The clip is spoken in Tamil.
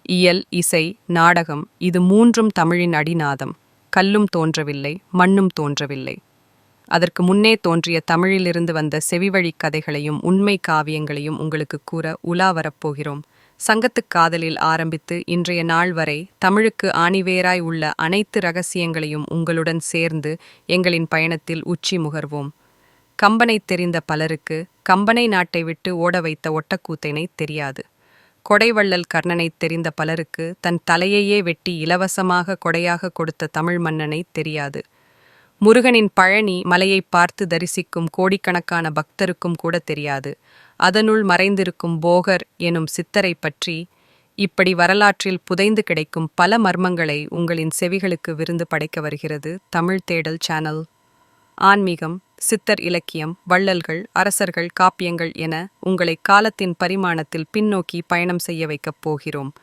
இயல், இசை, நாடகம் இது மூன்றும் தமிழின் அடிநாதம். கல்லும் தோன்றவில்லை, மண்ணும் தோன்றவில்லை. அதற்கு முன்னே தோன்றிய தமிழிலிருந்து வந்த செவிவழிக் கதைகளையும் உண்மை காவியங்களையும் உங்களுக்கு கூற உலா வரப்போகிறோம். சங்கத்துக் காதலில் ஆரம்பித்து இன்றைய நாள் வரை தமிழுக்கு ஆணிவேராய் உள்ள அனைத்து இரகசியங்களையும் உங்களுடன் சேர்ந்து எங்களின் பயணத்தில் உச்சி முகர்வோம். கம்பனைத் தெரிந்த பலருக்கு கம்பனை நாட்டை விட்டு ஓட வைத்த ஒட்டக்கூத்தனை தெரியாது. கொடைவள்ளல் கர்ணனைத் தெரிந்த பலருக்கு தன் தலையையே வெட்டி இலவசமாக கொடையாக கொடுத்த தமிழ் மன்னனை தெரியாது. முருகனின் பழனி மலையை பார்த்து தரிசிக்கும் கோடிக்கணக்கான பக்தருக்கும் கூட தெரியாது. அதனுள் மறைந்திருக்கும் போகர் எனும் சித்தரை பற்றி இப்படி வரலாற்றில் புதைந்து கிடைக்கும் பல மர்மங்களை உங்களின் செவிகளுக்கு விருந்து படைக்க வருகிறது தமிழ் தேடல் சேனல். ஆன்மீகம், சித்தர் இலக்கியம், வள்ளல்கள், அரசர்கள், காப்பியங்கள் என உங்களை காலத்தின் பரிமாணத்தில் பின்னோக்கி பயணம் செய்ய வைக்கப் போகிறோம்.